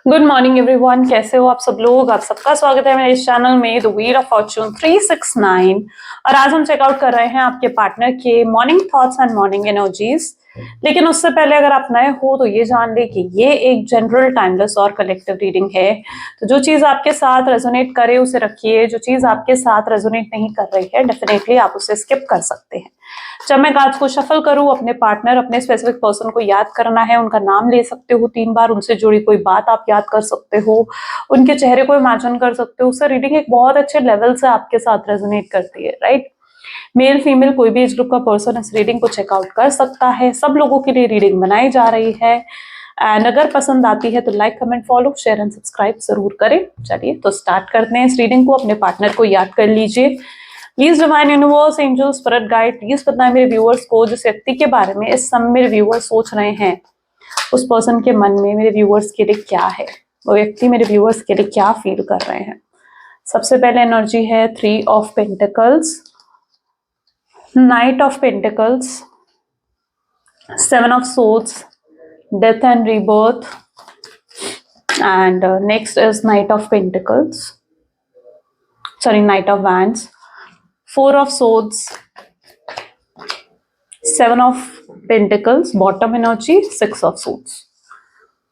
Good morning everyone, कैसे हो आप सब लोग। आप सबका स्वागत है मेरे इस चैनल में द व्हील ऑफ फॉर्च्यून 369। और आज हम चेकआउट कर रहे हैं आपके पार्टनर के morning thoughts and morning energies. लेकिन उससे पहले अगर आप नए हो तो ये जान ले कि ये एक जनरल, टाइमलेस और कलेक्टिव रीडिंग है। तो जो चीज आपके साथ रेजोनेट करे उसे रखिए, जो चीज आपके साथ रेजोनेट नहीं कर रही है डेफिनेटली आप उसे स्किप कर सकते हैं। जब मैं कार्ड्स को शफल करूं, अपने पार्टनर, अपने स्पेसिफिक पर्सन को याद करना है, उनका नाम ले सकते हो 3 बार, उनसे जुड़ी कोई बात आप याद कर सकते हो, उनके चेहरे को इमेजिन कर सकते हो। उससे रीडिंग एक बहुत अच्छे लेवल से आपके साथ रेजोनेट करती है, राइट। मेल फीमेल कोई भी एज ग्रुप का पर्सन इस रीडिंग को चेकआउट कर सकता है। सब लोगों के लिए रीडिंग बनाई जा रही है। एंड अगर पसंद आती है तो like, comment, follow, share and subscribe जरूर करें। चलिए तो स्टार्ट करते हैं इस रीडिंग को। अपने पार्टनर को याद कर लीजिए। Please divine universe, angel, spirit guide, please बताएं मेरे व्यूअर्स को जिस व्यक्ति के बारे में इस समय मेरे व्यूअर्स सोच रहे हैं, उस पर्सन के मन में मेरे व्यूअर्स के लिए क्या है, वो व्यक्ति मेरे व्यूअर्स के लिए क्या फील कर रहे हैं। सबसे पहले एनर्जी है 3 of pentacles, night of pentacles, 7 of swords, death and rebirth, and next is night of pentacles, sorry night of wands, 4 of swords, 7 of pentacles, bottom energy, 6 of swords.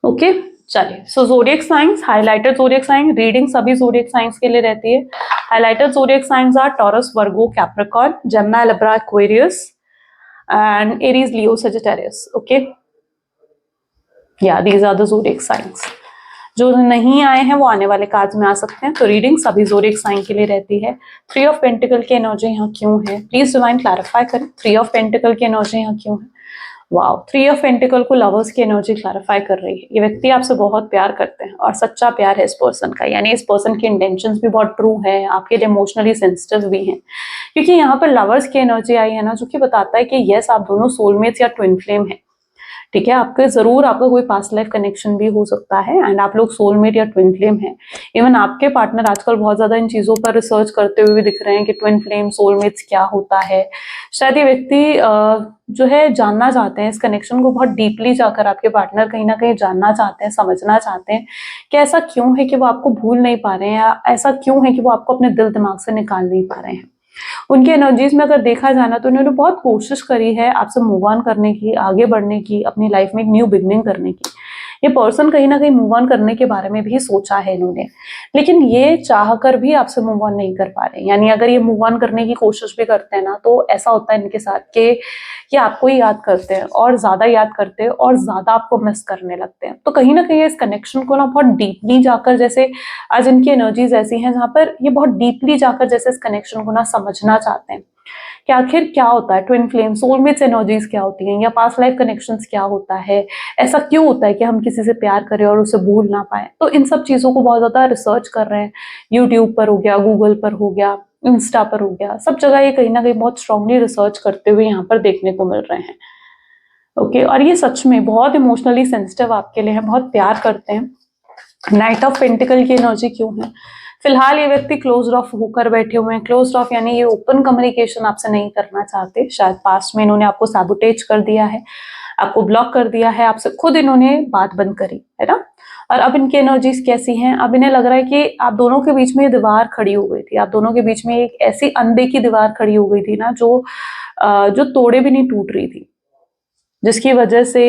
Okay चलिए, so zodiac signs, highlighted zodiac sign reading सभी zodiac signs के लिए रहती है। Highlighted zodiac signs are Taurus, Virgo, Capricorn, Gemini, Libra, Aquarius and Aries, Leo, Sagittarius. Okay, या these are the zodiac signs. जो नहीं आए हैं वो आने वाले कार्ड्स में आ सकते हैं। तो रीडिंग सभी जोडियक साइन के लिए रहती है। 3 ऑफ पेंटिकल की एनर्जी यहाँ क्यों है, प्लीज डिवाइन क्लैरिफाई करें। 3 ऑफ पेंटिकल की एनर्जी यहाँ क्यों है। वाओ, 3 ऑफ पेंटिकल को लवर्स की एनर्जी क्लैरिफाई कर रही है। ये व्यक्ति आपसे बहुत प्यार करते हैं और सच्चा प्यार है इस पर्सन का, यानी इस पर्सन की इंटेंशंस भी बहुत ट्रू है, आपके लिए इमोशनली सेंसिटिव भी हैं। क्योंकि यहाँ पर लवर्स की एनर्जी आई है ना, जो कि बताता है कि यस, आप दोनों सोलमेट्स या ट्विन फ्लेम है। ठीक है, आपके जरूर आपका कोई पास्ट लाइफ कनेक्शन भी हो सकता है एंड आप लोग सोलमेट या ट्विन फ्लेम हैं। इवन आपके पार्टनर आजकल बहुत ज्यादा इन चीजों पर रिसर्च करते हुए भी दिख रहे हैं कि ट्विन फ्लेम, सोलमेट्स क्या होता है। शायद ये व्यक्ति जो है जानना चाहते हैं इस कनेक्शन को बहुत डीपली जाकर। आपके पार्टनर कहीं ना कहीं जानना चाहते हैं, समझना चाहते हैं कि ऐसा क्यों है कि वो आपको भूल नहीं पा रहे हैं, या ऐसा क्यों है कि वो आपको अपने दिल दिमाग से निकाल नहीं पा रहे हैं। उनकी एनर्जीज में अगर देखा जाना तो उन्होंने बहुत कोशिश करी है आपसे मूव ऑन करने की, आगे बढ़ने की, अपनी लाइफ में एक न्यू बिगनिंग करने की। ये पर्सन कहीं ना कहीं मूव ऑन करने के बारे में भी सोचा है इन्होंने, लेकिन ये चाह कर भी आपसे मूव ऑन नहीं कर पा रहे। यानी अगर ये मूव ऑन करने की कोशिश भी करते हैं ना, तो ऐसा होता है इनके साथ कि ये आपको ही याद करते हैं और ज्यादा याद करते हैं और ज्यादा आपको मिस करने लगते हैं। तो कहीं ना कहीं इस कनेक्शन को ना बहुत डीपली जाकर, जैसे आज इनकी एनर्जीज ऐसी हैं जहां पर ये बहुत डीपली जाकर जैसे इस कनेक्शन को ना समझना चाहते हैं कि आखिर क्या होता है ट्विन फ्लेम, सोलमेट्स एनर्जीज क्या होती हैं, या पास्ट लाइफ कनेक्शंस क्या होता है, ऐसा क्यों होता है कि हम किसी से प्यार करें और उसे भूल ना पाए। तो इन सब चीजों को बहुत ज्यादा रिसर्च कर रहे हैं। यूट्यूब पर हो गया, गूगल पर हो गया, इंस्टा पर हो गया, सब जगह ये कहीं ना कहीं बहुत स्ट्रांगली रिसर्च करते हुए यहाँ पर देखने को मिल रहे हैं। ओके, और ये सच में बहुत इमोशनली सेंसिटिव आपके लिए है, बहुत प्यार करते हैं। नाइट ऑफ पेंटिकल की एनर्जी क्यों है। फिलहाल ये व्यक्ति क्लोज ऑफ होकर बैठे हुए हैं। क्लोज ऑफ यानी ये ओपन कम्युनिकेशन आपसे नहीं करना चाहते। शायद पास्ट में इन्होंने आपको सैबोटेज कर दिया है, आपको ब्लॉक कर दिया है, आपसे खुद इन्होंने बात बंद करी है ना। और अब इनकी एनर्जीज कैसी हैं, अब इन्हें लग रहा है कि आप दोनों के बीच में ये दीवार खड़ी हो गई थी। आप दोनों के बीच में एक ऐसी अनदेखी दीवार खड़ी हो गई थी ना, जो तोड़े भी नहीं टूट रही थी, जिसकी वजह से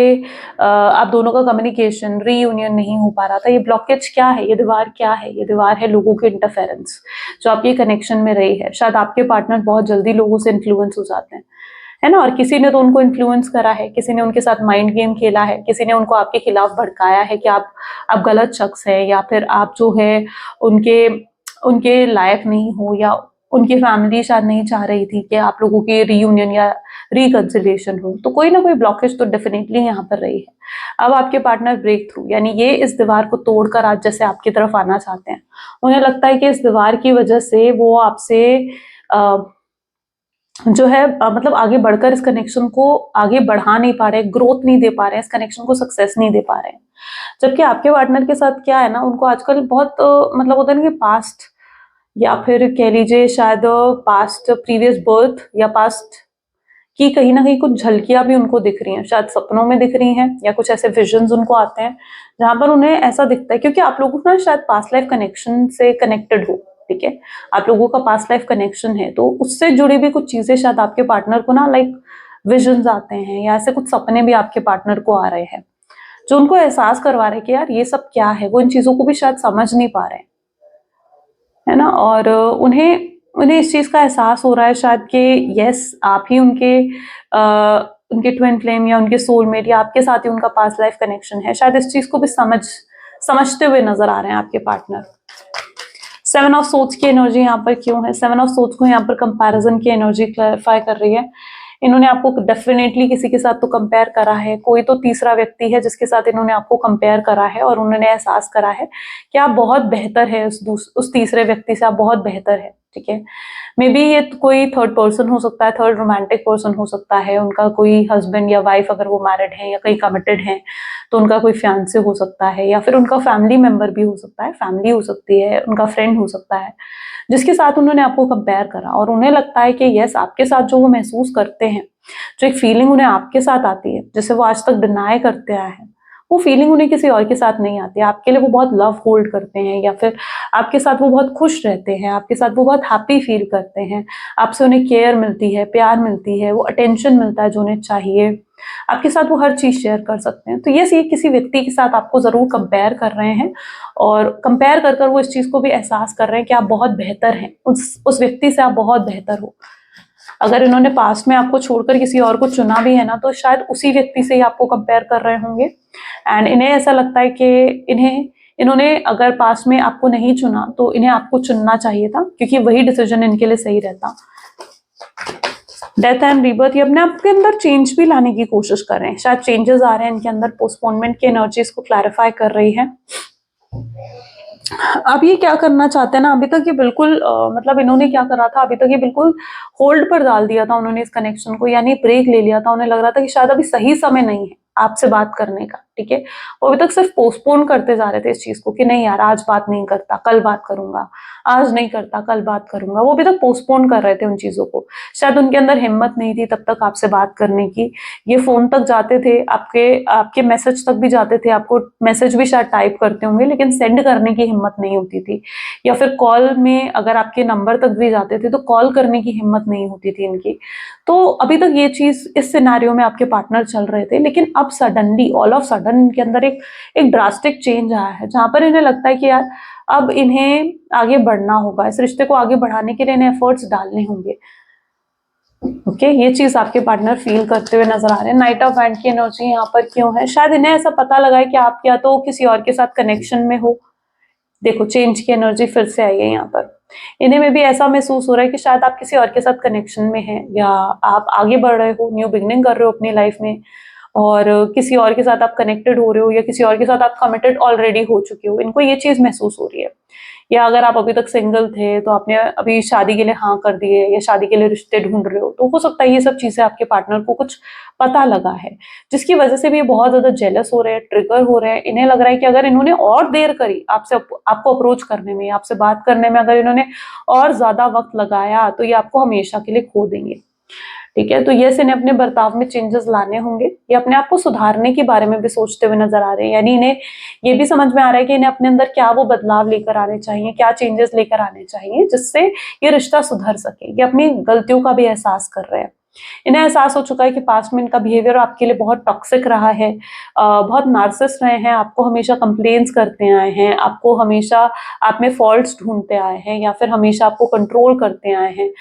आप दोनों का कम्युनिकेशन, रीयूनियन नहीं हो पा रहा था। ये ब्लॉकेज क्या है, ये दीवार क्या है, ये दीवार है लोगों के इंटरफेरेंस जो आपके कनेक्शन में रही है। शायद आपके पार्टनर बहुत जल्दी लोगों से इन्फ्लुएंस हो जाते हैं, है ना, और किसी ने तो उनको इन्फ्लुएंस करा है, किसी ने उनके साथ माइंड गेम खेला है, किसी ने उनको आपके खिलाफ भड़काया है कि आप गलत शख्स है, या फिर आप जो है उनके उनके लायक नहीं हो, या उनकी फैमिली शायद नहीं चाह रही थी कि आप लोगों की रीयूनियन या रिकंसिलिएशन हो। तो कोई ना कोई ब्लॉकेज तो डेफिनेटली यहाँ पर रही है। अब आपके पार्टनर ब्रेक थ्रू, यानी ये इस दीवार को तोड़कर आज जैसे आपकी तरफ आना चाहते हैं। उन्हें लगता है कि इस दीवार की वजह से वो आपसे जो है मतलब आगे बढ़कर इस कनेक्शन को आगे बढ़ा नहीं पा रहे, ग्रोथ नहीं दे पा रहे हैं, इस कनेक्शन को सक्सेस नहीं दे पा रहे हैं। जबकि आपके पार्टनर के साथ क्या है ना, उनको आजकल बहुत मतलब होता है ना कि पास्ट, या फिर कह लीजिए शायद पास्ट प्रीवियस बर्थ, या पास्ट कि कहीं ना कहीं कुछ झलकियां भी उनको दिख रही हैं, शायद सपनों में दिख रही हैं या कुछ ऐसे विजन्स उनको आते हैं जहां पर उन्हें ऐसा दिखता है, क्योंकि आप लोगों को ना शायद पास्ट लाइफ कनेक्शन से कनेक्टेड हो, ठीक है, आप लोगों का पास्ट लाइफ कनेक्शन है, तो उससे जुड़ी भी कुछ चीजें शायद आपके पार्टनर को ना लाइक विजन्स आते हैं या ऐसे कुछ सपने भी आपके पार्टनर को आ रहे हैं जो उनको एहसास करवा रहे हैं कि यार ये सब क्या है, वो इन चीजों को भी शायद समझ नहीं पा रहे हैं, है ना। और उन्हें उन्हें इस चीज का एहसास हो रहा है शायद कि यस आप ही उनके ट्विन फ्लेम या उनके सोलमेट या आपके साथ ही उनका पास्ट लाइफ कनेक्शन है, शायद इस चीज को भी समझते हुए नजर आ रहे हैं आपके पार्टनर। 7 ऑफ सोर्ड्स की एनर्जी यहाँ पर क्यों है? 7 ऑफ सोर्ड्स को यहाँ पर कंपैरिजन की एनर्जी क्लैरिफाई कर रही है। इन्होंने आपको डेफिनेटली किसी के साथ तो कंपेयर करा है, कोई तो तीसरा व्यक्ति है जिसके साथ इन्होंने आपको कंपेयर करा है और उन्होंने एहसास करा है कि आप बहुत बेहतर है, उस तीसरे व्यक्ति से आप बहुत बेहतर है, ठीक है। मे बी ये कोई थर्ड पर्सन हो सकता है, थर्ड रोमांटिक पर्सन हो सकता है, उनका कोई हस्बैंड या वाइफ अगर वो मैरिड है या कहीं कमिटेड है तो उनका कोई फियांसे हो सकता है, या फिर उनका फैमिली मेंबर भी हो सकता है, फैमिली हो सकती है, उनका फ्रेंड हो सकता है जिसके साथ उन्होंने आपको कंपेयर करा और उन्हें लगता है कि यस आपके साथ जो वो महसूस करते हैं, जो एक फीलिंग उन्हें आपके साथ आती है जिसे वो आज तक डिनाई करते आए हैं, वो फीलिंग उन्हें किसी और के साथ नहीं आती। आपके लिए वो बहुत लव होल्ड करते हैं या फिर आपके साथ वो बहुत खुश रहते हैं, आपके साथ वो बहुत हैप्पी फील करते हैं, आपसे उन्हें केयर मिलती है, प्यार मिलती है, वो अटेंशन मिलता है जो उन्हें चाहिए, आपके साथ वो हर चीज शेयर कर सकते हैं। तो ये किसी व्यक्ति के साथ आपको जरूर कंपेयर कर रहे हैं और कंपेयर कर कर वो इस चीज को भी एहसास कर रहे हैं कि आप बहुत बेहतर हैं, उस व्यक्ति से आप बहुत बेहतर हो। अगर इन्होंने पास्ट में आपको छोड़कर किसी और को चुना भी है ना तो शायद उसी व्यक्ति से ही आपको कंपेयर कर रहे होंगे एंड इन्हें ऐसा लगता है कि इन्होंने अगर पास्ट में आपको नहीं चुना तो इन्हें आपको चुनना चाहिए था, क्योंकि वही डिसीजन इनके लिए सही रहता। डेथ एंड रीबर्थ, ये अपने आप के अंदर चेंज भी लाने की कोशिश कर रहे हैं, शायद चेंजेस आ रहे हैं इनके अंदर, पोस्टपोनमेंट की एनर्जीज को क्लैरिफाई कर रही है। अब ये क्या करना चाहते हैं ना, अभी तक ये बिल्कुल मतलब इन्होंने क्या करा था, अभी तक ये बिल्कुल होल्ड पर डाल दिया था उन्होंने इस कनेक्शन को, यानी ब्रेक ले लिया था। उन्हें लग रहा था कि शायद अभी सही समय नहीं है आपसे बात करने का, ठीक है। वो अभी तक सिर्फ पोस्टपोन करते जा रहे थे इस चीज को कि नहीं यार आज बात नहीं करता, कल बात करूंगा, आज नहीं करता कल बात करूंगा। वो अभी तक पोस्टपोन कर रहे थे उन चीजों को, शायद उनके अंदर हिम्मत नहीं थी तब तक आपसे बात करने की। ये फोन तक जाते थे, आपके मैसेज तक भी जाते थे, आपको मैसेज भी शायद टाइप करते होंगे लेकिन सेंड करने की हिम्मत नहीं होती थी, या फिर कॉल में अगर आपके नंबर तक भी जाते थे तो कॉल करने की हिम्मत नहीं होती थी इनकी। तो अभी तक ये चीज इस सिनेरियो में आपके पार्टनर चल रहे थे, लेकिन अब सडनली ऑल ऑफ सडन इनके अंदर एक ड्रास्टिक चेंज आया है जहां पर इन्हें लगता है कि यार अब इन्हें आगे बढ़ना होगा, इस रिश्ते को आगे बढ़ाने के लिए इन्हें एफर्ट्स डालने होंगे। ओके ये चीज आपके पार्टनर फील करते हुए नजर आ रहे हैं। नाइट ऑफ बैंड की एनर्जी यहाँ पर क्यों है? शायद इन्हें ऐसा पता लगा है कि आप या तो किसी और के साथ कनेक्शन में हो। देखो चेंज की एनर्जी फिर से आई है यहाँ पर, इन्हें में भी ऐसा महसूस हो रहा है कि शायद आप किसी और के साथ कनेक्शन में हैं या आप आगे बढ़ रहे हो, न्यू बिगनिंग कर रहे हो अपनी लाइफ में और किसी और के साथ आप कनेक्टेड हो रहे हो या किसी और के साथ आप कमिटेड ऑलरेडी हो चुके हो, इनको ये चीज महसूस हो रही है। या अगर आप अभी तक सिंगल थे तो आपने अभी शादी के लिए हाँ कर दिए या शादी के लिए रिश्ते ढूंढ रहे हो, तो हो सकता है ये सब चीजें आपके पार्टनर को कुछ पता लगा है जिसकी वजह से भी ये बहुत ज्यादा जेलस हो रहे हैं, ट्रिगर हो रहे हैं। इन्हें लग रहा है कि अगर इन्होंने और देर करी आपको अप्रोच करने में, आपसे बात करने में, अगर इन्होंने और ज्यादा वक्त लगाया तो ये आपको हमेशा के लिए खो देंगे, ठीक है। तो ये इन्हें अपने बर्ताव में चेंजेस लाने होंगे, ये अपने आप को सुधारने के बारे में भी सोचते हुए नजर आ रहे हैं, यानी इन्हें ये भी समझ में आ रहा है कि इन्हें अपने अंदर क्या वो बदलाव लेकर आने चाहिए, क्या चेंजेस लेकर आने चाहिए जिससे ये रिश्ता सुधर सके। ये अपनी गलतियों का भी एहसास कर रहे हैं, इन्हें एहसास हो चुका है कि पास्ट में इनका बिहेवियर आपके लिए बहुत टॉक्सिक रहा है, बहुत नार्सिसिस्ट रहे हैं, आपको हमेशा कंप्लेन्स करते आए हैं, आपको हमेशा आप में फॉल्ट्स ढूंढते आए हैं या फिर हमेशा आपको कंट्रोल करते आए हैं।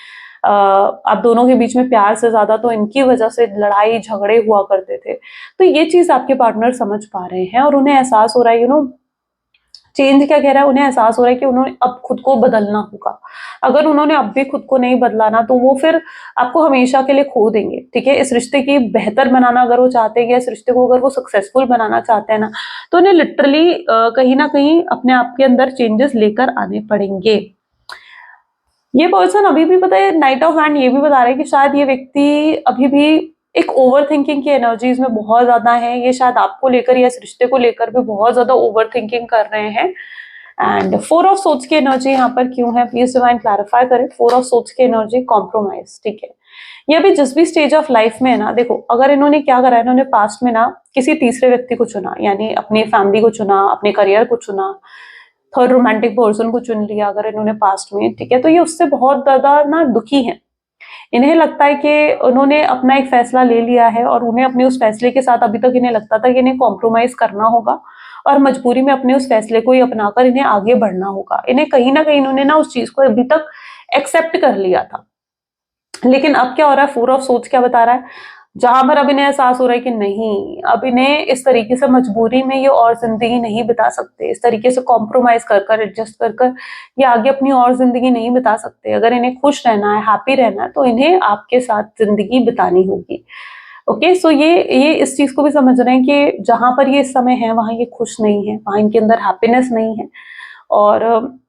आप दोनों के बीच में प्यार से ज्यादा तो इनकी वजह से लड़ाई झगड़े हुआ करते थे। तो ये चीज आपके पार्टनर समझ पा रहे हैं और उन्हें एहसास हो रहा है चेंज क्या कह रहा है, उन्हें एहसास हो रहा है कि उन्होंने अब खुद को बदलना होगा। अगर उन्होंने अब भी खुद को नहीं बदलाना तो वो फिर आपको हमेशा के लिए खो देंगे, ठीक है। इस रिश्ते की बेहतर बनाना अगर वो चाहते हैं या इस रिश्ते को अगर वो सक्सेसफुल बनाना चाहते हैं ना तो उन्हें लिटरली कहीं ना कहीं अपने आप के अंदर चेंजेस लेकर आने पड़ेंगे। ये पर्सन अभी भी पता है, नाइट ऑफ हैंड ये भी बता रहा है कि शायद ये व्यक्ति अभी भी एक ओवर थिंकिंग की एनर्जीज में बहुत ज्यादा है। ये शायद आपको लेकर या इस रिश्ते को लेकर भी बहुत ज्यादा ओवर थिंकिंग कर रहे हैं। एंड 4 ऑफ सोर्ड्स की एनर्जी यहाँ पर क्यों है, प्लीज डिवाइन क्लैरिफाई करें। 4 ऑफ सोर्ड्स की एनर्जी कॉम्प्रोमाइज, ठीक है। ये अभी जिस भी स्टेज ऑफ लाइफ में है ना, देखो अगर इन्होंने क्या करा है, इन्होंने पास्ट में ना किसी तीसरे व्यक्ति को चुना, यानी अपनी फैमिली को चुना, अपने करियर को चुना, थर्ड रोमांटिक पर्सन को चुन लिया अगर इन्होंने पास्ट में, ठीक है, तो ये उससे बहुत ज्यादा ना दुखी है। इन्हें लगता है कि उन्होंने अपना एक फैसला ले लिया है और उन्हें अपने उस फैसले के साथ अभी तक इन्हें लगता था कि इन्हें कॉम्प्रोमाइज करना होगा और मजबूरी में अपने उस फैसले को ही अपनाकर इन्हें आगे बढ़ना होगा। इन्हें कहीं ना कहीं इन्होंने ना उस चीज को अभी तक एक्सेप्ट कर लिया था। लेकिन अब क्या हो रहा है, फोर ऑफ सोर्स क्या बता रहा है, जहां पर अब इन्हें एहसास हो रहा है कि नहीं, अब इन्हें इस तरीके से मजबूरी में ये और जिंदगी नहीं बिता सकते, इस तरीके से कॉम्प्रोमाइज कर कर एडजस्ट कर कर ये आगे अपनी और जिंदगी नहीं बिता सकते। अगर इन्हें खुश रहना है, हैप्पी रहना है, तो इन्हें आपके साथ जिंदगी बितानी होगी। ओके, सो ये इस चीज को भी समझ रहे हैं कि जहां पर ये इस समय है वहां ये खुश नहीं है, वहां इनके अंदर हैप्पीनेस नहीं है। और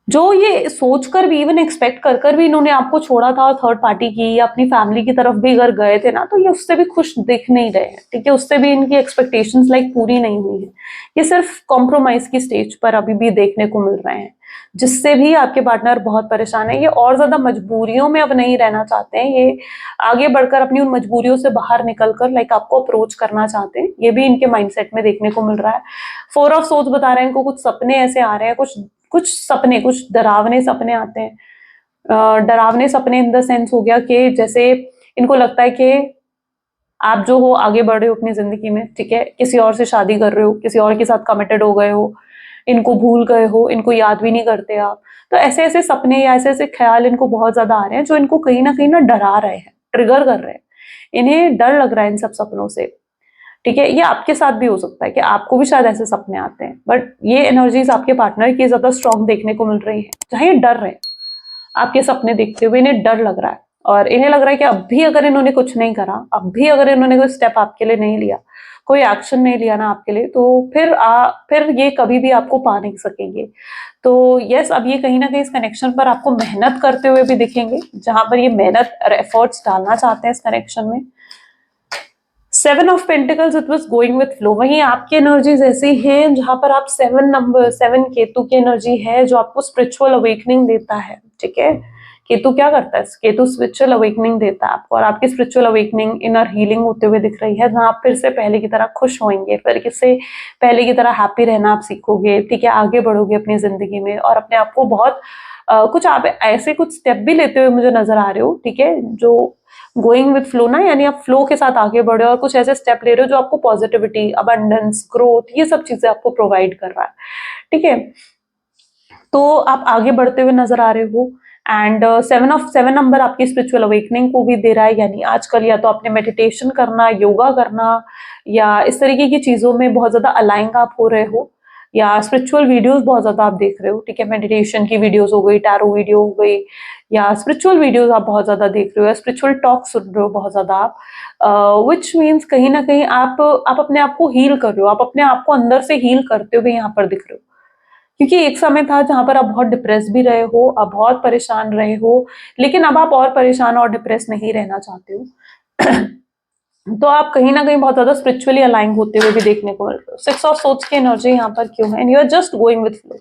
जो ये सोचकर भी, इवन एक्सपेक्ट कर कर भी इन्होंने आपको छोड़ा था और थर्ड पार्टी की या अपनी फैमिली की तरफ भी अगर गए थे ना, तो ये उससे भी खुश दिख नहीं रहे हैं, ठीक है, उससे भी इनकी एक्सपेक्टेशंस लाइक पूरी नहीं हुई है। ये सिर्फ कॉम्प्रोमाइज की स्टेज पर अभी भी देखने को मिल रहे हैं, जिससे भी आपके पार्टनर बहुत परेशान है। ये और ज्यादा मजबूरियों में अब नहीं रहना चाहते हैं, ये आगे बढ़कर अपनी उन मजबूरियों से बाहर निकलकर लाइक आपको अप्रोच करना चाहते हैं। ये भी इनके माइंडसेट में देखने को मिल रहा है। फोर ऑफ सोर्स बता रहे हैं इनको कुछ सपने ऐसे आ रहे हैं, कुछ सपने, कुछ डरावने सपने आते हैं। डरावने सपने इन द सेंस हो गया कि जैसे इनको लगता है कि आप जो हो आगे बढ़ रहे हो अपनी जिंदगी में, ठीक है, किसी और से शादी कर रहे हो, किसी और के साथ कमिटेड हो गए हो, इनको भूल गए हो, इनको याद भी नहीं करते आप। तो ऐसे ऐसे सपने या ऐसे ऐसे ख्याल इनको बहुत ज्यादा आ रहे हैं, जो इनको कहीं ना डरा रहे हैं, ट्रिगर कर रहे हैं। इन्हें डर लग रहा है इन सब सपनों से, ठीक है। ये आपके साथ भी हो सकता है कि आपको भी शायद ऐसे सपने आते हैं, बट ये एनर्जीज आपके पार्टनर की ज्यादा स्ट्रांग देखने को मिल रही है, जहां ये डर रहे हैं आपके सपने देखते हुए, इन्हें डर लग रहा है। और इन्हें लग रहा है कि अब भी अगर इन्होंने कुछ नहीं करा, अब भी अगर इन्होंने कोई स्टेप आपके लिए नहीं लिया, कोई एक्शन नहीं लिया ना आपके लिए, तो फिर ये कभी भी आपको पा नहीं सकेंगे। तो यस, अब ये कहीं ना कहीं इस कनेक्शन पर आपको मेहनत करते हुए भी दिखेंगे, जहां पर ये मेहनत और एफर्ट्स डालना चाहते हैं इस कनेक्शन में। Seven of pentacles, it was going with flow. वहीं आपकी एनर्जीज ऐसी हैं जहां पर आप 7 केतु की एनर्जी है, जो आपको स्पिरिचुअल अवेकनिंग देता है, ठीक है। केतु क्या करता है, केतु स्पिरिचुअल अवेकनिंग देता है आपको, और आपकी स्पिरिचुअल अवेकनिंग इनर हीलिंग होते हुए दिख रही है, जहां आप फिर से पहले की तरह खुश होंगे, फिर किससे पहले की तरह हैप्पी रहना आप सीखोगे, ठीक है, आगे बढ़ोगे अपनी जिंदगी में और अपने आप को बहुत कुछ आप ऐसे कुछ स्टेप भी लेते हुए मुझे नजर आ रहे हो, ठीक है, जो गोइंग विथ फ्लो ना, यानी आप फ्लो के साथ आगे बढ़े और कुछ ऐसे स्टेप ले रहे हो जो आपको पॉजिटिविटी, अबंडेंस, ग्रोथ, ये सब चीजें आपको प्रोवाइड कर रहा है, ठीक है। तो आप आगे बढ़ते हुए नजर आ रहे हो। एंड 7 नंबर आपकी स्पिरिचुअल अवेकनिंग को भी दे रहा है, यानी आजकल या तो आपने मेडिटेशन करना, योगा करना, या इस तरीके की चीजों में बहुत ज्यादा अलाइन आप हो रहे हो, या स्पिरिचुअल वीडियोस बहुत ज्यादा आप देख रहे हो, ठीक है, मेडिटेशन की वीडियोस हो गई, टैरो वीडियो हो गई, या स्पिरिचुअल वीडियोस आप बहुत ज्यादा देख रहे हो, या स्पिरिचुअल टॉक सुन रहे हो बहुत ज्यादा आप, विच मीन्स कहीं ना कहीं आप अपने आप को हील कर रहे हो, आप अपने आप को अंदर से हील करते हुए यहाँ पर दिख रहे हो। क्योंकि एक समय था जहां पर आप बहुत डिप्रेस भी रहे हो, आप बहुत परेशान रहे हो, लेकिन अब आप और परेशान और डिप्रेस नहीं रहना चाहते हो। तो आप कहीं ना कहीं बहुत ज्यादा स्पिरिचुअली अलाइन होते हुए भी देखने को मिल रहे हो। 6 ऑफ सोर्स की एनर्जी यहाँ पर क्यों है, and you are just going with flow.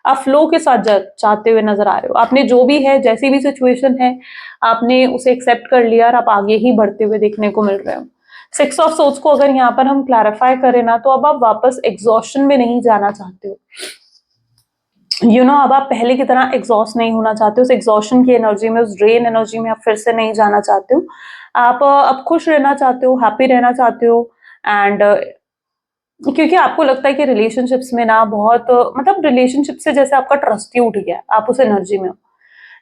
आप फ्लो के साथ चाहते हुए नजर आ रहे हो, आपने जो भी है, जैसी भी सिचुएशन है, आपने उसे एक्सेप्ट कर लिया और आप आगे ही बढ़ते हुए देखने को मिल रहे हो। 6 ऑफ सोर्स को अगर यहाँ पर हम क्लैरिफाई करें ना, तो अब आप वापस एग्जॉशन में नहीं जाना चाहते हो, अब आप पहले की तरह एग्जॉस्ट नहीं होना चाहते हो, उस एग्जॉशन की एनर्जी में, उस ड्रेन एनर्जी में आप फिर से नहीं जाना चाहते हो। आप अब खुश रहना चाहते हो, हैप्पी रहना चाहते हो। एंड क्योंकि आपको लगता है कि रिलेशनशिप्स में ना बहुत मतलब रिलेशनशिप से जैसे आपका ट्रस्ट ही उठ गया, आप उस एनर्जी में हो,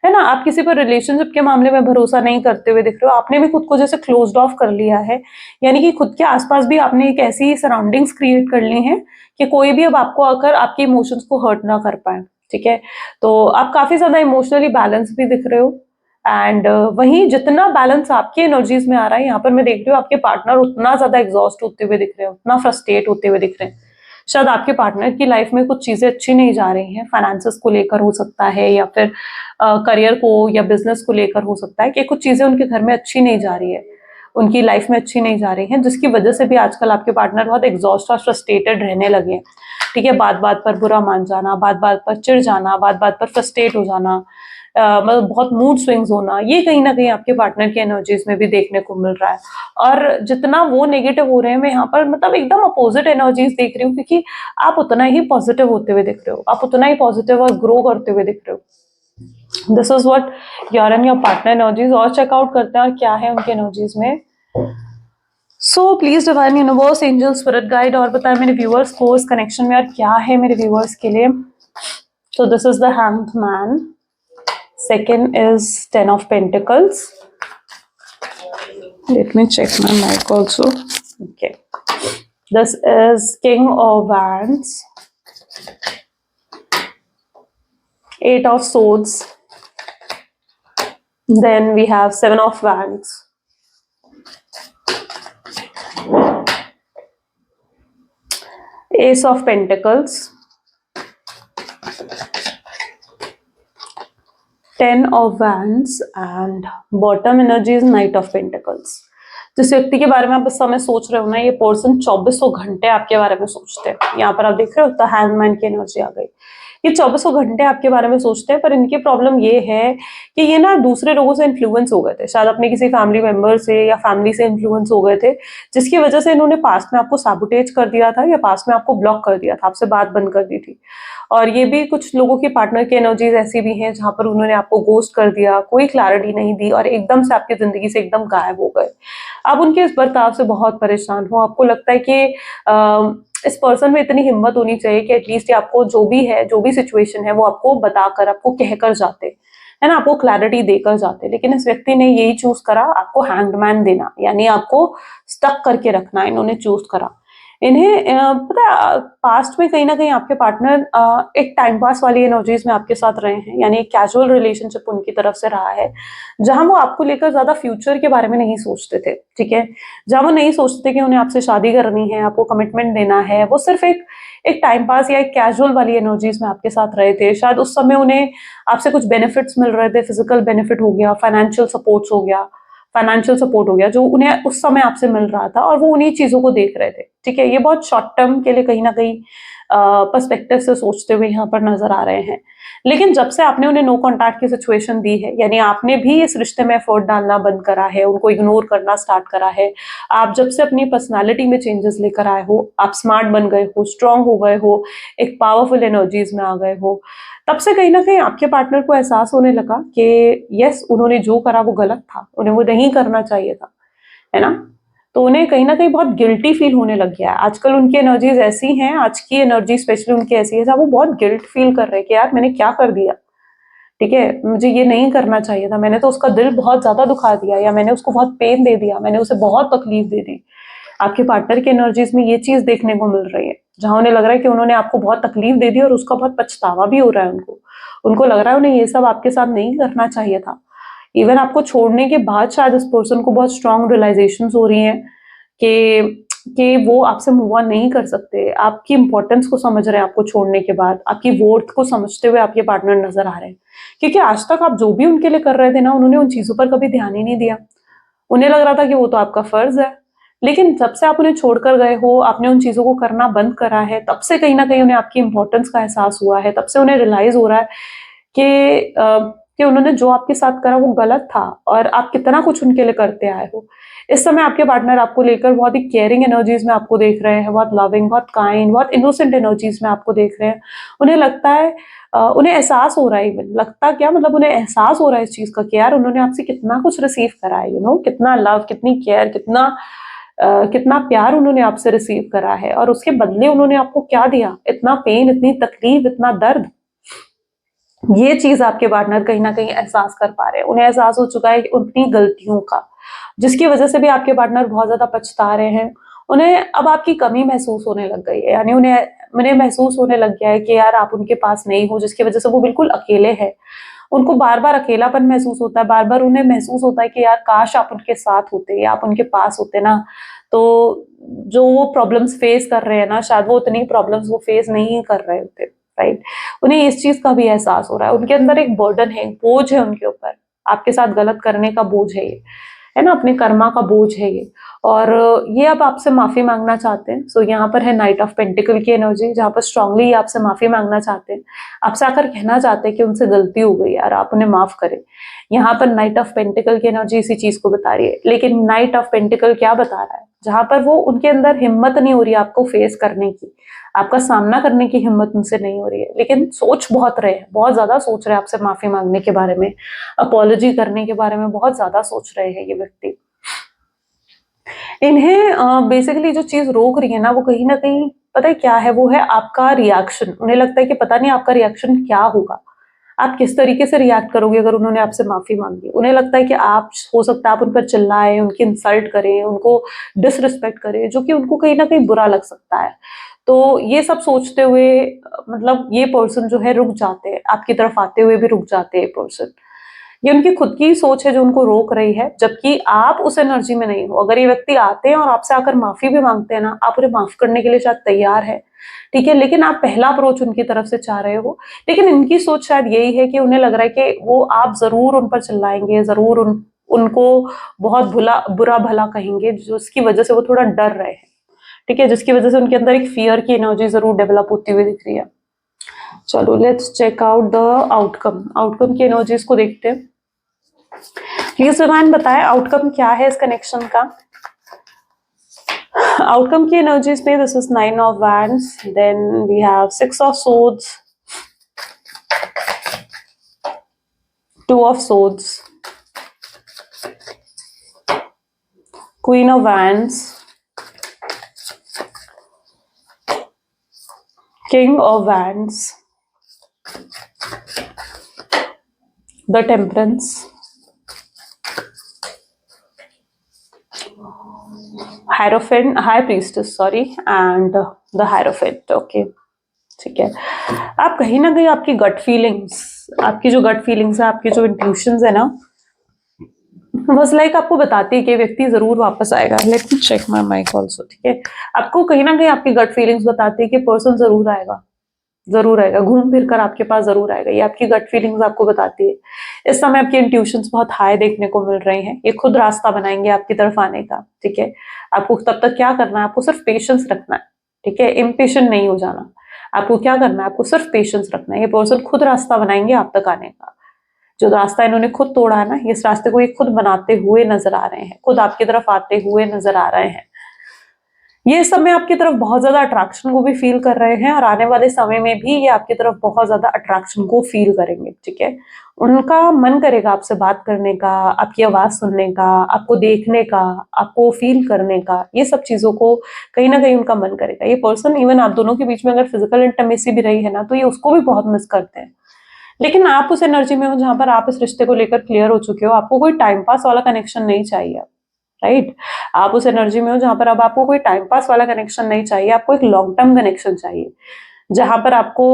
है ना। आप किसी पर रिलेशनशिप के मामले में भरोसा नहीं करते हुए दिख रहे हो, आपने भी खुद को जैसे क्लोज्ड ऑफ कर लिया है, यानी कि खुद के आसपास भी आपने एक ऐसी सराउंडिंग्स क्रिएट कर ली हैं कि कोई भी अब आपको आकर आपके इमोशंस को हर्ट ना कर पाए, ठीक है। तो आप काफी ज्यादा इमोशनली बैलेंस भी दिख रहे हो। एंड वहीं जितना बैलेंस आपकी एनर्जीज में आ रहा है, यहाँ पर मैं देख रही हूँ आपके पार्टनर उतना ज्यादा एग्जॉस्ट होते हुए दिख रहे हैं, उतना फ्रस्ट्रेट होते हुए दिख रहे हैं। शायद आपके पार्टनर की लाइफ में कुछ चीजें अच्छी नहीं जा रही हैं, फाइनेंसेस को लेकर हो सकता है, या फिर करियर को या बिजनेस को लेकर हो सकता है कि कुछ चीजें उनके घर में अच्छी नहीं जा रही है, उनकी लाइफ में अच्छी नहीं जा रही हैं, जिसकी वजह से भी आजकल आपके पार्टनर बहुत एग्जॉस्ट और फ्रस्ट्रेटेड रहने लगे हैं, ठीक है। बात बात पर बुरा मान जाना, बात बात पर चिढ़ जाना, बात बात पर फ्रस्ट्रेट हो जाना, मतलब बहुत मूड स्विंग्स होना, ये कहीं ना कहीं आपके पार्टनर की एनर्जीज में भी देखने को मिल रहा है। और जितना वो नेगेटिव हो रहे हैं, मैं यहाँ पर मतलब एकदम अपोजिट एनर्जीज देख रही हूँ, क्योंकि आप उतना ही पॉजिटिव होते हुए दिख रहे हो, आप उतना ही पॉजिटिव और ग्रो करते हुए दिख रहे हो। This is what your and your partner energies. और चेकआउट करते हैं और क्या है उनकी एनर्जीज में। So please divine universe, angel, spirit guide, और बताएं मेरे व्यूअर्स को इस कनेक्शन में और क्या है मेरे व्यूअर्स के लिए। So this is the Hanged Man. Second is Ten of Pentacles. Let me check my mic also. Okay. This is King of Wands. Eight of Swords. Then we have Seven of Wands. Ace of Pentacles. 10 of Wands and bottom energy is Knight of Pentacles. जिस व्यक्ति के बारे में आप इस समय सोच रहे हो ना, ये पर्सन 2400 घंटे आपके बारे में सोचते हैं। यहाँ पर आप देख रहे हो तो हैंगमैन की एनर्जी आ गई। ये 2400 घंटे आपके बारे में सोचते हैं, पर इनकी प्रॉब्लम ये है कि ये ना दूसरे लोगों से इन्फ्लुएंस हो गए थे, शायद अपने किसी फैमिली मेंबर से या फैमिली से इन्फ्लुएंस हो गए थे, जिसकी वजह से इन्होंने पास्ट में आपको सैबोटेज कर दिया था या पास्ट में आपको ब्लॉक कर दिया था, आपसे बात बंद कर दी थी। और ये भी कुछ लोगों की पार्टनर की एनर्जीज ऐसी भी हैं जहां पर उन्होंने आपको गोस्ट कर दिया, कोई क्लैरिटी नहीं दी और एकदम से आपकी जिंदगी से एकदम गायब हो गए। आप उनके इस बर्ताव से बहुत परेशान हो। आपको लगता है कि इस पर्सन में इतनी हिम्मत होनी चाहिए कि एटलीस्ट आपको जो भी है, जो भी सिचुएशन है, वो आपको बताकर, आपको कहकर जाते, है ना, आपको क्लैरिटी देकर जाते। लेकिन इस व्यक्ति ने यही चूज करा, आपको हैंगमैन देना, यानी आपको स्टक करके रखना इन्होंने चूज करा। इन्हें पता है पास्ट में कहीं ना कहीं आपके पार्टनर एक टाइम पास वाली एनर्जीज में आपके साथ रहे हैं, यानी एक कैजुअल रिलेशनशिप उनकी तरफ से रहा है, जहां वो आपको लेकर ज्यादा फ्यूचर के बारे में नहीं सोचते थे। ठीक है, जहां वो नहीं सोचते थे कि उन्हें आपसे शादी करनी है, आपको कमिटमेंट देना है, वो सिर्फ एक टाइम पास या एक कैजुअल वाली एनर्जीज में आपके साथ रहे थे। शायद उस समय उन्हें आपसे कुछ बेनिफिट्स मिल रहे थे, फिजिकल बेनिफिट हो गया, फाइनेंशियल सपोर्ट हो गया, जो उन्हें उस समय आपसे मिल रहा था, और वो उन्हीं चीजों को देख रहे थे। ठीक है, ये बहुत शॉर्ट टर्म के लिए कहीं ना कहीं पर्सपेक्टिव से सोचते हुए यहाँ पर नजर आ रहे हैं। लेकिन जब से आपने उन्हें नो कॉन्टैक्ट की सिचुएशन दी है, यानी आपने भी इस रिश्ते में एफर्ट डालना बंद करा है, उनको इग्नोर करना स्टार्ट करा है, आप जब से अपनी पर्सनालिटी में चेंजेस लेकर आए हो, आप स्मार्ट बन गए हो, स्ट्रांग हो गए हो, एक पावरफुल एनर्जीज में आ गए हो, तब से कहीं ना कहीं आपके पार्टनर को एहसास होने लगा कि यस, उन्होंने जो करा वो गलत था, उन्हें वो नहीं करना चाहिए था, है ना। तो उन्हें कहीं ना कहीं बहुत गिल्टी फील होने लग गया है। आजकल उनकी एनर्जीज ऐसी हैं, आज की एनर्जी स्पेशली उनकी ऐसी है जहाँ वो बहुत गिल्ट फील कर रहे हैं कि यार मैंने क्या कर दिया, ठीक है, मुझे ये नहीं करना चाहिए था, मैंने तो उसका दिल बहुत ज्यादा दुखा दिया, या मैंने उसको बहुत पेन दे दिया, मैंने उसे बहुत तकलीफ दे दी। आपके पार्टनर की एनर्जीज में ये चीज देखने को मिल रही है, जहां उन्हें लग रहा है कि उन्होंने आपको बहुत तकलीफ दे दी और उसका बहुत पछतावा भी हो रहा है उनको। उनको लग रहा है उन्हें ये सब आपके साथ नहीं करना चाहिए था। इवन आपको छोड़ने के बाद शायद इस पर्सन को बहुत स्ट्रांग रियलाइजेशन हो रही है कि वो आपसे मूव ऑन नहीं कर सकते। आपकी इंपॉर्टेंस को समझ रहे हैं आपको छोड़ने के बाद, आपकी वर्थ को समझते हुए आपके पार्टनर नजर आ रहे हैं। क्योंकि आज तक आप जो भी उनके लिए कर रहे थे ना, उन्होंने उन चीजों पर कभी ध्यान ही नहीं दिया। उन्हें लग रहा था कि वो तो आपका फर्ज है। लेकिन जब से आप उन्हें छोड़कर गए हो, आपने उन चीजों को करना बंद करा है, तब से कहीं ना कहीं उन्हें आपकी इंपॉर्टेंस का एहसास हुआ है। तब से उन्हें रियलाइज हो रहा है कि उन्होंने जो आपके साथ करा वो गलत था, और आप कितना कुछ उनके लिए करते आए हो। इस समय आपके पार्टनर आपको लेकर बहुत ही केयरिंग एनर्जीज में आपको देख रहे हैं, बहुत लविंग, बहुत काइंड, बहुत इनोसेंट एनर्जीज में आपको देख रहे हैं। उन्हें लगता है उन्हें एहसास हो रहा है, इवन लगता क्या, मतलब उन्हें एहसास हो रहा है इस चीज का कि यार उन्होंने आपसे कितना कुछ रिसीव करा है, कितना लव, कितनी केयर, कितना प्यार उन्होंने आपसे रिसीव करा है, और उसके बदले उन्होंने आपको क्या दिया, इतना पेन, इतनी तकलीफ, इतना दर्द। ये चीज आपके पार्टनर कहीं ना कहीं एहसास कर पा रहे हैं। उन्हें एहसास हो चुका है कि उनकी गलतियों का, जिसकी वजह से भी आपके पार्टनर बहुत ज्यादा पछता रहे हैं। उन्हें अब आपकी कमी महसूस होने लग गई है, यानी उन्हें महसूस होने लग गया है कि यार आप उनके पास नहीं हो, जिसकी वजह से वो बिल्कुल अकेले हैं। उनको बार बार अकेलापन महसूस होता है, बार बार उन्हें महसूस होता है कि यार काश आप उनके साथ होते या आप उनके पास होते ना, तो जो वो प्रॉब्लम्स फेस कर रहे हैं ना, शायद वो उतनी प्रॉब्लम्स वो फेस नहीं कर रहे होते। राइट, उन्हें इस चीज का भी एहसास हो रहा है। उनके अंदर एक बर्डन है, बोझ है उनके ऊपर, आपके साथ गलत करने का बोझ है ये, है ना, अपने कर्मा का बोझ है ये। और ये अब आपसे माफी मांगना चाहते हैं। सो यहाँ पर है नाइट ऑफ पेंटिकल की एनर्जी, जहाँ पर स्ट्रांगली आपसे माफी मांगना चाहते हैं, आपसे आकर कहना चाहते हैं कि उनसे गलती हो गई यार, आप उन्हें माफ करें। यहाँ पर नाइट ऑफ पेंटिकल की एनर्जी इसी चीज को बता रही है। लेकिन नाइट ऑफ पेंटिकल क्या बता रहा है, जहां पर वो उनके अंदर हिम्मत नहीं हो रही आपको फेस करने की, आपका सामना करने की हिम्मत उनसे नहीं हो रही है, लेकिन सोच बहुत रहे हैं, बहुत ज्यादा सोच रहे हैं आपसे माफी मांगने के बारे में, अपॉलॉजी करने के बारे में बहुत ज्यादा सोच रहे हैं ये व्यक्ति। इन्हें बेसिकली जो चीज रोक रही है ना, वो कहीं ना कहीं पता है क्या है, वो है आपका रिएक्शन। उन्हें लगता है कि पता नहीं आपका रिएक्शन क्या होगा, आप किस तरीके से रिएक्ट करोगे अगर उन्होंने आपसे माफी मांगी। उन्हें लगता है कि आप, हो सकता है आप उन पर चिल्लाएं, उनकी इंसल्ट करें, उनको डिसरिस्पेक्ट करें, जो कि उनको कहीं ना कहीं बुरा लग सकता है। तो ये सब सोचते हुए मतलब ये पर्सन जो है रुक जाते हैं, आपकी तरफ आते हुए भी रुक जाते हैं पर्सन। ये उनकी खुद की सोच है जो उनको रोक रही है, जबकि आप उस एनर्जी में नहीं हो। अगर ये व्यक्ति आते हैं और आपसे आकर माफी भी मांगते हैं ना, आप उन्हें माफ करने के लिए शायद तैयार है, ठीक है, लेकिन आप पहला अप्रोच उनकी तरफ से चाह रहे हो। लेकिन इनकी सोच शायद यही है कि उन्हें लग रहा है कि वो आप जरूर उन पर चिल्लाएंगे, जरूर उनको बहुत बुरा भला कहेंगे, जिसकी वजह से वो थोड़ा डर रहे हैं, ठीक है, जिसकी वजह से उनके अंदर एक फियर की एनर्जी जरूर डेवलप होती हुई दिख रही है। चलो let's check out the outcome. Outcome की एनर्जीज को देखते हैं। प्लीज डिवाइन बताएं आउटकम क्या है इस कनेक्शन का। आउटकम की एनर्जीज में this is 9 of wands, then we have 6 of swords, 2 of swords, queen of wands, king of wands, the temperance, hierophant, high priestess sorry, and the hierophant. Okay ठीक है। आप कहीं ना कहीं आपकी गट फीलिंग्स, आपकी जो गट फीलिंग्स है, आपकी जो इंट्यूशंस है ना, बस लाइक आपको बताती है कि व्यक्ति जरूर वापस आएगा। Let me check my mic also, ठीक है। आपको कहीं ना कहीं आपकी गट फीलिंग्स बताती है कि पर्सन जरूर आएगा, जरूर आएगा, घूम फिर कर आपके पास जरूर आएगा। ये आपकी गट फीलिंग्स आपको बताती है। इस समय आपकी इंट्यूशंस बहुत हाई देखने को मिल रहे हैं, ये खुद रास्ता बनाएंगे आपकी तरफ आने का, ठीक है। आपको तब तक क्या करना है, आपको सिर्फ पेशेंस रखना है, ठीक है, इम्पेशेंट नहीं हो जाना। आपको क्या करना है, आपको सिर्फ पेशेंस रखना है। ये पर्सन खुद रास्ता बनाएंगे आप तक आने का। जो रास्ता इन्होंने खुद तोड़ा है ना, इस रास्ते को ये खुद बनाते हुए नजर आ रहे हैं, खुद आपकी तरफ आते हुए नजर आ रहे हैं। ये समय आपकी तरफ बहुत ज्यादा अट्रैक्शन को भी फील कर रहे हैं, और आने वाले समय में भी ये आपकी तरफ बहुत ज्यादा अट्रैक्शन को फील करेंगे, ठीक है। उनका मन करेगा आपसे बात करने का, आपकी आवाज सुनने का, आपको देखने का, आपको फील करने का, ये सब चीजों को कहीं ना कहीं उनका मन करेगा। ये पर्सन इवन आप दोनों के बीच में अगर फिजिकल इंटीमेसी भी रही है ना, तो ये उसको भी बहुत मिस करते हैं। लेकिन आप उस एनर्जी में हो जहां पर आप इस रिश्ते को लेकर क्लियर हो चुके हो, आपको कोई टाइम पास वाला कनेक्शन नहीं चाहिए, राइट। आप उस एनर्जी में हो जहां पर अब आपको कोई टाइम पास वाला कनेक्शन नहीं चाहिए, आपको एक लॉन्ग टर्म कनेक्शन चाहिए, जहां पर आपको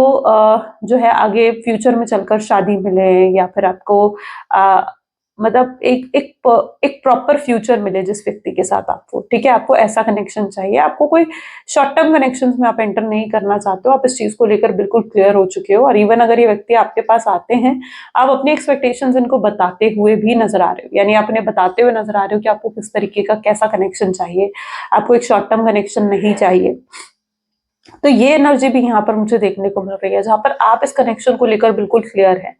जो है आगे फ्यूचर में चलकर शादी मिले, या फिर आपको मतलब एक प्रॉपर फ्यूचर मिले जिस व्यक्ति के साथ आपको, ठीक है। आपको ऐसा कनेक्शन चाहिए, आपको कोई शॉर्ट टर्म कनेक्शन में आप एंटर नहीं करना चाहते हो। आप इस चीज को लेकर बिल्कुल क्लियर हो चुके हो, और इवन अगर ये व्यक्ति आपके पास आते हैं, आप अपनी एक्सपेक्टेशंस इनको बताते हुए भी नजर आ रहे हो, यानी आप इन्हें बताते हुए नजर आ रहे हो कि आपको किस तरीके का कैसा कनेक्शन चाहिए, आपको एक शॉर्ट टर्म कनेक्शन नहीं चाहिए। तो ये एनर्जी भी यहाँ पर मुझे देखने को मिल रही है, जहां पर आप इस कनेक्शन को लेकर बिल्कुल क्लियर है।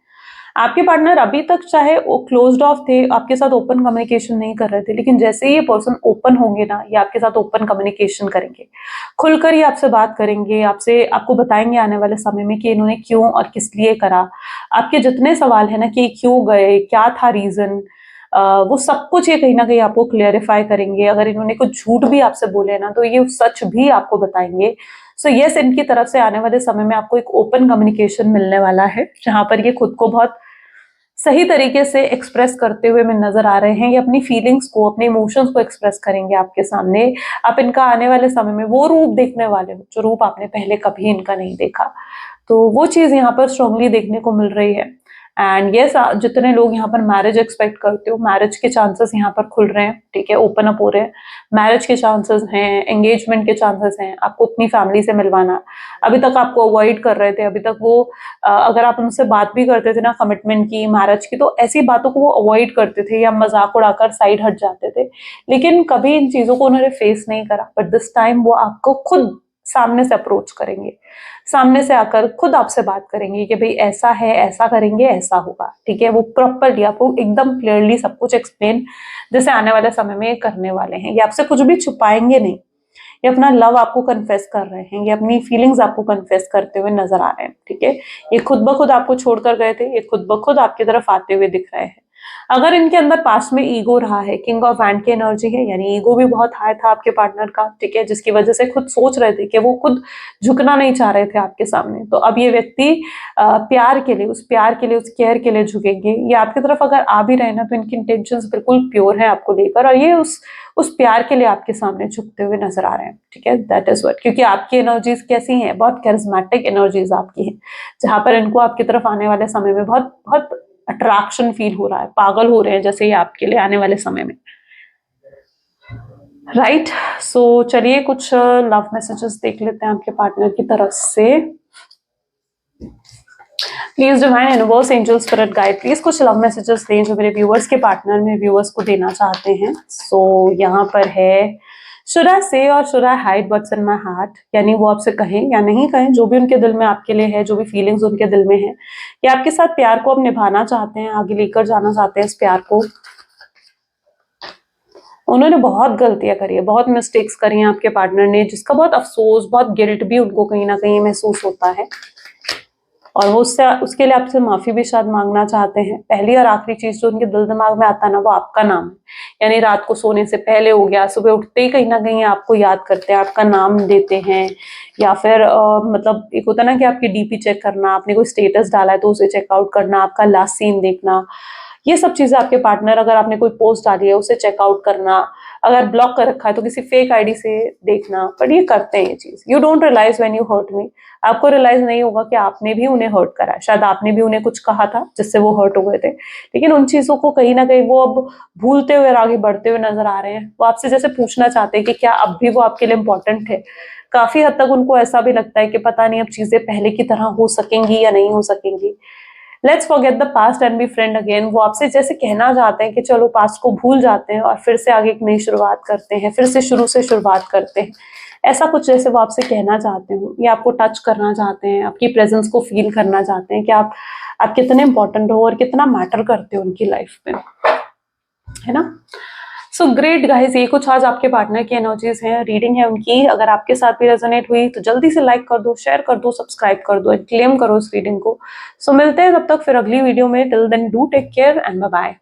आपके पार्टनर अभी तक चाहे वो क्लोज्ड ऑफ थे, आपके साथ ओपन कम्युनिकेशन नहीं कर रहे थे, लेकिन जैसे ही ये पर्सन ओपन होंगे ना, ये आपके साथ ओपन कम्युनिकेशन करेंगे, खुलकर ये आपसे बात करेंगे, आपको बताएंगे आने वाले समय में कि इन्होंने क्यों और किस लिए करा। आपके जितने सवाल है ना कि क्यों गए, क्या था रीजन, वो सब कुछ ये कहीं ना कहीं आपको क्लियरिफाई करेंगे। अगर इन्होंने कुछ झूठ भी आपसे बोले ना, तो ये सच भी आपको बताएंगे। सो यस, इनकी तरफ से आने वाले समय में आपको एक ओपन कम्युनिकेशन मिलने वाला है, जहां पर ये खुद को बहुत सही तरीके से एक्सप्रेस करते हुए में नजर आ रहे हैं। ये अपनी फीलिंग्स को, अपने इमोशंस को एक्सप्रेस करेंगे आपके सामने। आप इनका आने वाले समय में वो रूप देखने वाले हो जो रूप आपने पहले कभी इनका नहीं देखा। तो वो चीज यहाँ पर स्ट्रांगली देखने को मिल रही है। एंड यस, जितने लोग यहाँ पर मैरिज एक्सपेक्ट करते हो, मैरिज के चांसेस यहाँ पर खुल रहे हैं, ठीक है, ओपन अप हो रहे हैं, मैरिज के चांसेस हैं, एंगेजमेंट के चांसेस हैं, आपको अपनी फैमिली से मिलवाना। अभी तक आपको अवॉइड कर रहे थे, अभी तक वो अगर आप उनसे बात भी करते थे ना कमिटमेंट की, मैरिज की, तो ऐसी बातों को वो अवॉइड करते थे या मजाक उड़ाकर साइड हट जाते थे, लेकिन कभी इन चीजों को उन्होंने फेस नहीं करा। बट दिस टाइम वो आपको खुद सामने से अप्रोच करेंगे, सामने से आकर खुद आपसे बात करेंगे कि भाई ऐसा है, ऐसा करेंगे, ऐसा होगा, ठीक है। वो प्रॉपरली आपको एकदम क्लियरली सब कुछ एक्सप्लेन जैसे आने वाले समय में ये करने वाले हैं। ये आपसे कुछ भी छुपाएंगे नहीं, ये अपना लव आपको कन्फेस कर रहे हैं, ये अपनी फीलिंग्स आपको कन्फेस करते हुए नजर आ रहे हैं, ठीक है। ये खुद ब खुद आपको छोड़कर गए थे, ये खुद ब खुद आपकी तरफ आते हुए दिख रहे हैं। अगर इनके अंदर पास्ट में ईगो रहा है, किंग ऑफ वैंड की एनर्जी है, यानी ईगो भी बहुत हाई था आपके पार्टनर का, ठीक है, जिसकी वजह से खुद सोच रहे थे कि वो खुद झुकना नहीं चाह रहे थे आपके सामने। तो अब ये व्यक्ति प्यार के लिए, उस प्यार के लिए, उस केयर के लिए झुकेंगे। ये आपकी तरफ अगर आ भी रहे ना, तो इनकी इंटेंशंस बिल्कुल प्योर है आपको लेकर, और ये उस प्यार के लिए आपके सामने झुकते हुए नजर आ रहे हैं, ठीक है। दैट इज व्हाट, क्योंकि आपकी एनर्जीज कैसी हैं, बहुत कैरिज्मेटिक एनर्जीज आपकी हैं, जहां पर इनको आपकी तरफ आने वाले समय में बहुत बहुत अट्रैक्शन फील हो रहा है, पागल हो रहे हैं जैसे ये आपके लिए आने वाले समय में, राइट। सो चलिए कुछ लव मैसेजेस देख लेते हैं आपके पार्टनर की तरफ से। Please divine universe, angel, spirit guide, please कुछ लव मैसेजेस दें जो मेरे व्यूअर्स के पार्टनर मेरे व्यूअर्स को देना चाहते हैं। सो यहाँ पर है, शुड आई से और should I hide what's in my heart, यानी वो आपसे कहें या नहीं कहें, जो भी उनके दिल में आपके लिए है, जो भी फीलिंग्स उनके दिल में है, या आपके साथ प्यार को अब निभाना चाहते हैं, आगे लेकर जाना चाहते हैं इस प्यार को। उन्होंने बहुत गलतियां करी है, बहुत मिस्टेक्स करी हैं आपके पार्टनर ने, जिसका बहुत अफसोस, बहुत गिल्ट भी उनको कहीं ना कहीं महसूस होता है, और वो उसके लिए आपसे माफी भी शायद मांगना चाहते हैं। पहली और आखिरी चीज जो उनके दिल दिमाग में आता है ना, वो आपका नाम है, यानी रात को सोने से पहले हो गया, सुबह उठते ही कहीं ना कहीं आपको याद करते हैं, आपका नाम देते हैं, या फिर मतलब एक होता है ना कि आपकी डीपी चेक करना, आपने कोई स्टेटस डाला है तो उसे चेकआउट करना, आपका लास्ट सीन देखना, ये सब चीजें आपके पार्टनर, अगर आपने कोई पोस्ट डाली है उसे चेकआउट करना, अगर ब्लॉक कर रखा है तो किसी फेक आईडी से देखना, बट ये करते हैं ये चीज। You don't realise when you hurt me, आपको रियलाइज नहीं होगा कि आपने भी उन्हें हर्ट करा है, शायद आपने भी उन्हें कुछ कहा था जिससे वो हर्ट हो गए थे, लेकिन उन चीजों को कहीं ना कहीं वो अब भूलते हुए और आगे बढ़ते हुए नजर आ रहे हैं। वो आपसे जैसे पूछना चाहते हैं कि क्या अब भी वो आपके लिए इंपॉर्टेंट है। काफी हद तक उनको ऐसा भी लगता है कि पता नहीं अब चीजें पहले की तरह हो सकेंगी या नहीं हो सकेंगी। Let's forget the past and be friend again, वो आपसे जैसे कहना चाहते हैं कि चलो पास्ट को भूल जाते हैं और फिर से आगे एक नई शुरुआत करते हैं, फिर से शुरू से शुरुआत करते हैं, ऐसा कुछ जैसे वो आपसे कहना चाहते हो, या आपको टच करना चाहते हैं, आपकी प्रेजेंस को फील करना चाहते हैं कि आप कितने इंपॉर्टेंट हो और कितना मैटर करते हो उनकी लाइफ में, है ना। सो ग्रेट गाइस, ये कुछ आज आपके पार्टनर की एनर्जीज हैं, रीडिंग है उनकी। अगर आपके साथ भी रेजोनेट हुई तो जल्दी से लाइक कर दो, शेयर कर दो, सब्सक्राइब कर दो, क्लेम करो इस रीडिंग को। सो मिलते हैं तब तक फिर अगली वीडियो में। Till then do take care and bye bye.